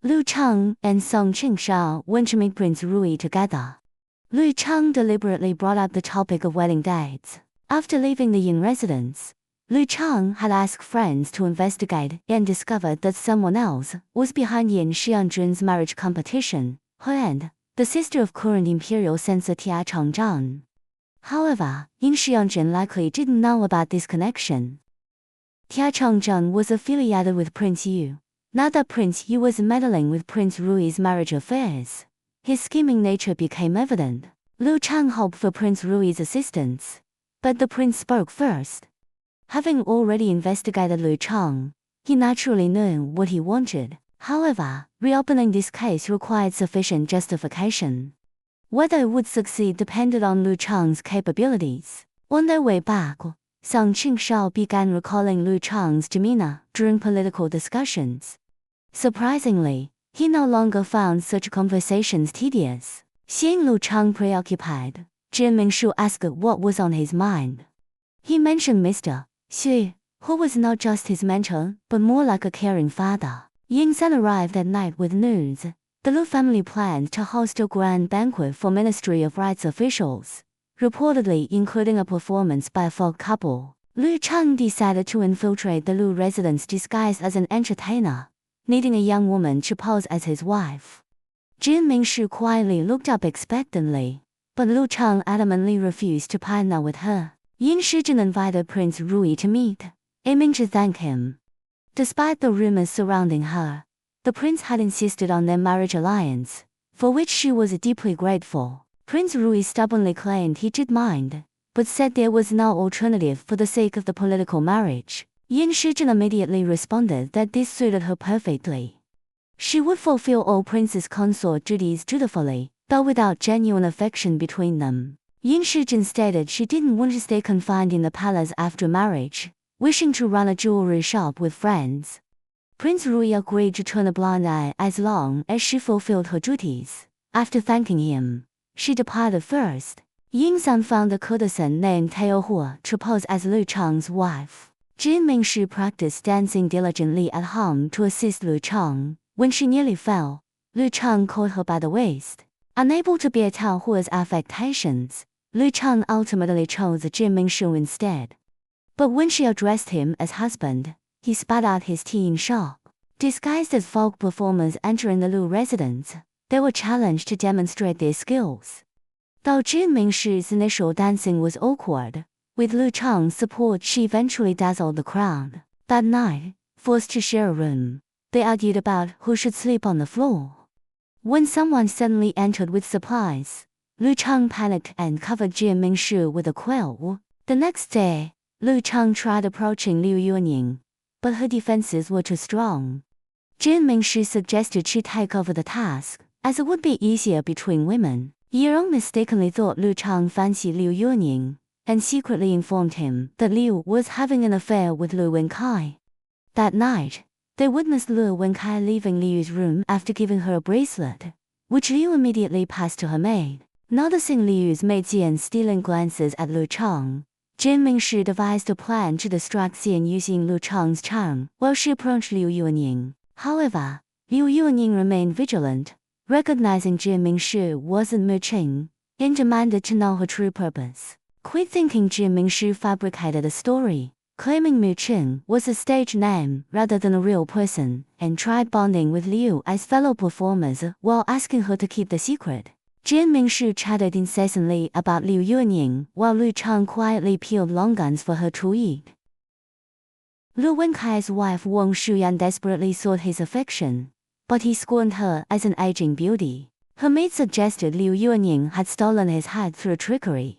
Liu Cheng and Song Qingsha went to meet Prince Rui together. Liu Cheng deliberately brought up the topic of wedding dates. After leaving the Yin residence, Liu Cheng had asked friends to investigate and discovered that someone else was behind Yin Xiangjun's marriage competition, her aunt, the sister of current imperial censor Tia Changjun. However, Yin Xiangjun likely didn't know about this connection. Tia Changjun was affiliated with Prince Yu. Now that Prince Yu was meddling with Prince Rui's marriage affairs, his scheming nature became evident. Liu Cheng hoped for Prince Rui's assistance, but the prince spoke first. Having already investigated Liu Cheng, he naturally knew what he wanted. However, reopening this case required sufficient justification. Whether it would succeed depended on Liu Cheng's capabilities. On their way back, Song Qingsha began recalling Liu Cheng's demeanor during political discussions. Surprisingly, he no longer found such conversations tedious. Seeing Liu Cheng preoccupied, Jin Mingshu asked what was on his mind. He mentioned Mr. Xu, who was not just his mentor, but more like a caring father. Ying San arrived at night with news. The Liu family planned to host a grand banquet for Ministry of Rights officials, reportedly including a performance by a folk couple. Liu Cheng decided to infiltrate the Liu residence disguised as an entertainer, needing a young woman to pose as his wife. Jin Mingshu quietly looked up expectantly, but Liu Cheng adamantly refused to partner with her. Yin Shijun invited Prince Rui to meet, aiming to thank him. Despite the rumors surrounding her, the prince had insisted on their marriage alliance, for which she was deeply grateful. Prince Rui stubbornly claimed he did mind, but said there was no alternative for the sake of the political marriage. Yin Shijun immediately responded that this suited her perfectly. She would fulfill all prince's consort duties dutifully, though without genuine affection between them. Yin Shijun stated she didn't want to stay confined in the palace after marriage, wishing to run a jewelry shop with friends. Prince Rui agreed to turn a blind eye as long as she fulfilled her duties. After thanking him, she departed first. Ying San found a courtesan named Tao Hua to pose as Liu Cheng's wife. Jin Mingshu practiced dancing diligently at home to assist Liu Cheng. When she nearly fell, Liu Cheng caught her by the waist. Unable to bear Tao Hua's affectations, Liu Cheng ultimately chose Jin Mingshu instead. But when she addressed him as husband, he spat out his tea in shock. Disguised as folk performers entering the Liu residence, they were challenged to demonstrate their skills. Though Jin Mingshu's initial dancing was awkward, with Liu Cheng's support she eventually dazzled the crowd. That night, forced to share a room, they argued about who should sleep on the floor. When someone suddenly entered with supplies, Liu Cheng panicked and covered Jin Mingshu with a quilt. The next day, Liu Cheng tried approaching Liu Yuanying, but her defenses were too strong. Jin Mingshu suggested she take over the task, as it would be easier between women. Yirong mistakenly thought Liu Cheng fancied Liu Yuanying, and secretly informed him that Liu was having an affair with Liu Wenkai. That night, they witnessed Liu Wenkai leaving Liu's room after giving her a bracelet, which Liu immediately passed to her maid. Noticing Liu's maid Xian stealing glances at Liu Cheng, Jin Mingshu devised a plan to distract Xian using Liu Cheng's charm while she approached Liu Yuanying. However, Liu Yuanying remained vigilant, recognizing Jin Mingshu wasn't Mu Qing, and demanded to know her true purpose. Quit thinking Jin Mingshu fabricated a story, claiming Mu Qing was a stage name rather than a real person, and tried bonding with Liu as fellow performers while asking her to keep the secret. Jin Mingshu chatted incessantly about Liu Yuanying while Liu Cheng quietly peeled longgans for her to eat. Liu Wenkai's wife Wang Shuyan desperately sought his affection, but he scorned her as an aging beauty. Her maid suggested Liu Yuanying had stolen his heart through trickery.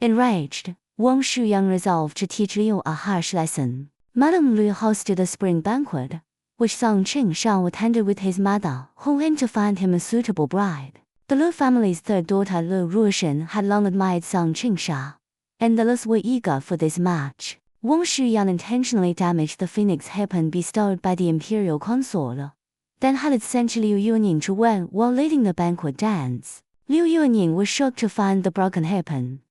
Enraged, Wang Shuyan resolved to teach Liu a harsh lesson. Madame Liu hosted a spring banquet, which Song Qingsha attended with his mother, who aimed to find him a suitable bride. The Liu family's third daughter Liu Ruoshan had long admired Song Qingsha, and the Lius were eager for this match. Wang Shuyan intentionally damaged the phoenix hairpin bestowed by the imperial consort, then had it sent to Liu Yuanying to wear while leading the banquet dance. Liu Yuanying was shocked to find the broken hairpin.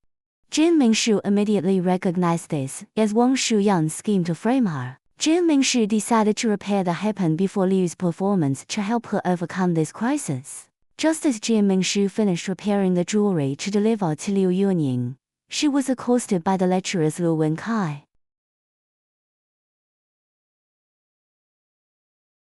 Jin Mingshu immediately recognized this as Wang Shuyan's scheme to frame her. Jian Mingshi decided to repair the happen before Liu's performance to help her overcome this crisis. Just as Jian Mingshi finished repairing the jewelry to deliver to Liu Yunying, she was accosted by the lecherous Lu Wenkai.